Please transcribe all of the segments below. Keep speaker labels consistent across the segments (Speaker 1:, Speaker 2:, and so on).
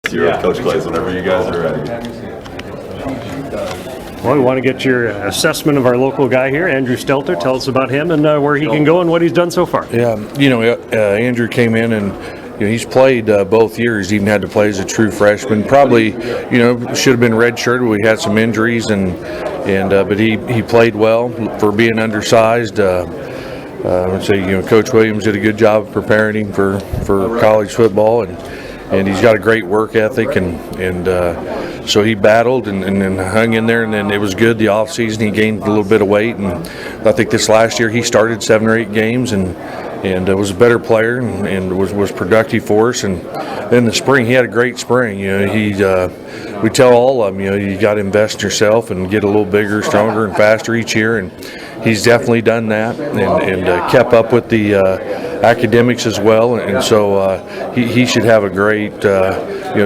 Speaker 1: Here with Coach Claeys whenever you guys are ready.
Speaker 2: Well, we want to get your assessment of our local guy here, Andrew Stelter. Tell us about him and where he can go and what he's done so far.
Speaker 3: Yeah, Andrew came in and he's played both years. Even had to play as a true freshman. Probably, should have been redshirted. We had some injuries, but he played well for being undersized. I'd say Coach Williams did a good job of preparing him for college football, and he's got a great work ethic, and so he battled and hung in there, and then it was good the off season. He gained a little bit of weight, and I think this last year he started 7 or 8 games and was a better player and was productive for us. And then the spring, he had a great spring. We tell all of them, you got to invest in yourself and get a little bigger, stronger, and faster each year. And he's definitely done that and kept up with the academics as well. And so he should have a great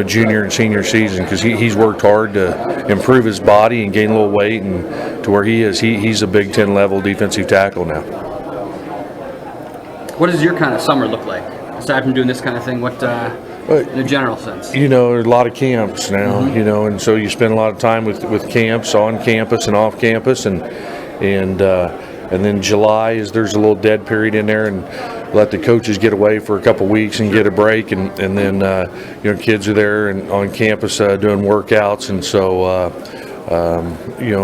Speaker 3: junior and senior season because he's worked hard to improve his body and gain a little weight, and to where he's a Big Ten level defensive tackle now.
Speaker 4: What does your kind of summer look like? Aside from doing this kind of thing, what in a general sense?
Speaker 3: There's a lot of camps now, and so you spend a lot of time with camps on campus and off campus, and then July there's a little dead period in there, and let the coaches get away for a couple weeks and get a break, and then kids are there and on campus doing workouts, and so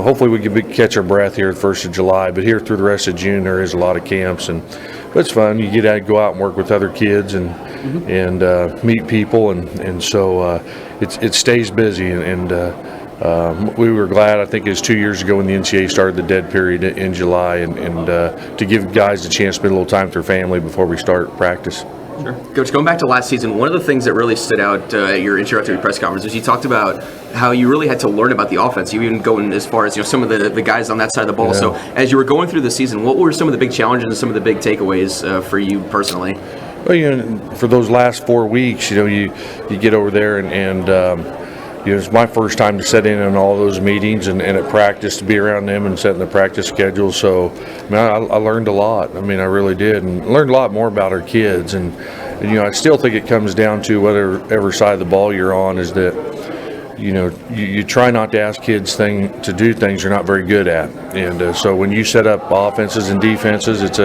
Speaker 3: hopefully we can catch our breath here the 1st of July. But here through the rest of June there is a lot of camps, but it's fun. You go out and work with other kids and meet people, and so it stays busy, and we were glad. I think it was 2 years ago when the NCAA started the dead period in July, and to give guys a chance to spend a little time with their family before we start practice.
Speaker 5: Sure. Coach, going back to last season, one of the things that really stood out at your introductory press conference was you talked about how you really had to learn about the offense. You even going as far as some of the guys on that side of the ball. Yeah. So as you were going through the season, what were some of the big challenges and some of the big takeaways for you personally?
Speaker 3: Well, for those last 4 weeks, you get over there and it's my first time to sit in on all those meetings and at practice, to be around them and setting the practice schedule. So, I learned a lot. I really did, and learned a lot more about our kids. And I still think it comes down to whatever side of the ball you're on, is that you try not to ask kids to do things you're not very good at. And so when you set up offenses and defenses, it's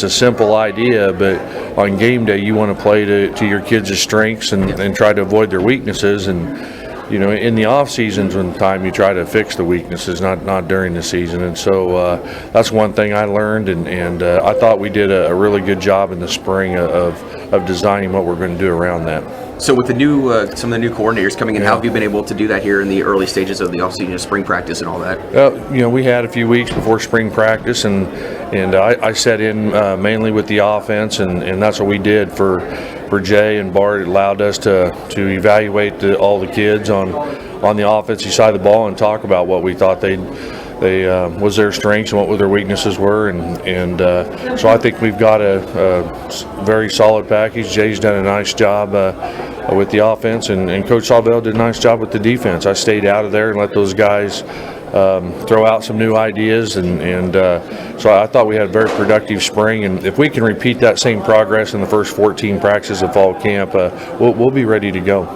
Speaker 3: a simple idea, but on game day you want to play to your kids' strengths and try to avoid their weaknesses. And in the off seasons, when time you try to fix the weaknesses, not during the season. And so that's one thing I learned, and I thought we did a really good job in the spring of designing what we're going to do around that.
Speaker 5: So with the new some of the new coordinators coming in, how have you been able to do that here in the early stages of the offseason, spring practice and all that?
Speaker 3: We had a few weeks before spring practice, and I sat in mainly with the offense, and that's what we did for Jay and Bart. It allowed us to evaluate all the kids on the offensive side of the ball and talk about what we thought they was their strengths and what their weaknesses were, and so I think we've got a very solid package. Jay's done a nice job with the offense, and Coach Sawbell did a nice job with the defense. I stayed out of there and let those guys throw out some new ideas, and so I thought we had a very productive spring, and if we can repeat that same progress in the first 14 practices of fall camp, we'll be ready to go.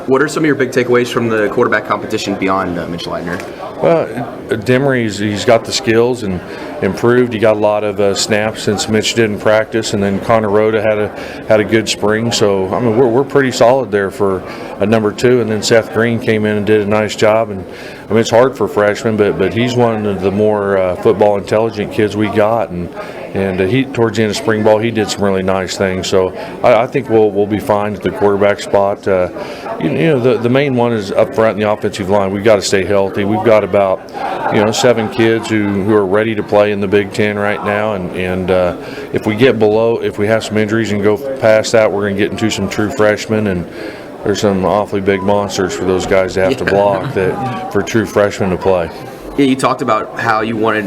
Speaker 5: What are some of your big takeaways from the quarterback competition beyond Mitch Leitner?
Speaker 3: Well, Demery, he's got the skills and improved. He got a lot of snaps since Mitch didn't practice, and then Connor Rhoda had a good spring. So we're pretty solid there for a number 2. And then Seth Green came in and did a nice job. And it's hard for freshmen, but he's one of the more football intelligent kids we got. And he, towards the end of spring ball, he did some really nice things. So I think we'll be fine at the quarterback spot. The main one is up front in the offensive line. We've got to stay healthy. We've got about 7 kids who are ready to play in the Big Ten right now. And if we have some injuries and go past that, we're going to get into some true freshmen, and there's some awfully big monsters for those guys to have to block for true freshmen to play.
Speaker 5: Yeah, you talked about how you wanted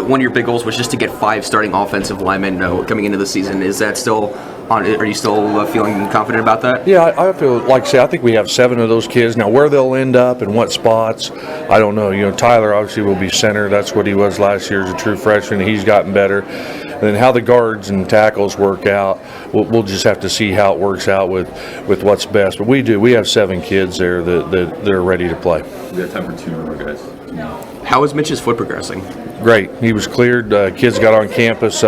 Speaker 5: one of your big goals was just to get 5 starting offensive linemen coming into the season. Is that still on? Are you still feeling confident about that?
Speaker 3: Yeah, I feel like I think we have 7 of those kids now. Where they'll end up and what spots, I don't know. Tyler obviously will be center. That's what he was last year as a true freshman. He's gotten better. And then how the guards and tackles work out, we'll just have to see how it works out with what's best. But we have 7 kids there that are ready to play.
Speaker 1: We got time for 2 more guys.
Speaker 5: How is Mitch's foot progressing?
Speaker 3: Great. He was cleared. Kids got on campus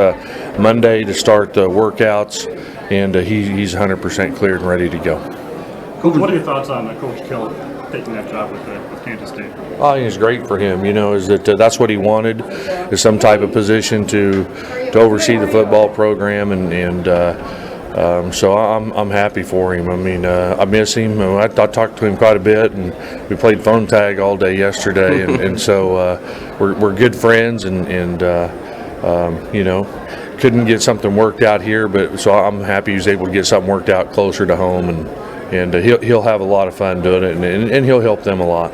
Speaker 3: Monday to start the workouts, and he's 100% cleared and ready to go.
Speaker 6: Coach, what are your thoughts on Coach Kill taking that job with Kansas State?
Speaker 3: I think it's great for him. Is that that's what he wanted, is some type of position to oversee the football program, and so I'm happy for him. I mean, I miss him. I talked to him quite a bit, and we played phone tag all day yesterday, and so we're good friends, and couldn't get something worked out here, but so I'm happy he was able to get something worked out closer to home, and he'll have a lot of fun doing it, and he'll help them a lot.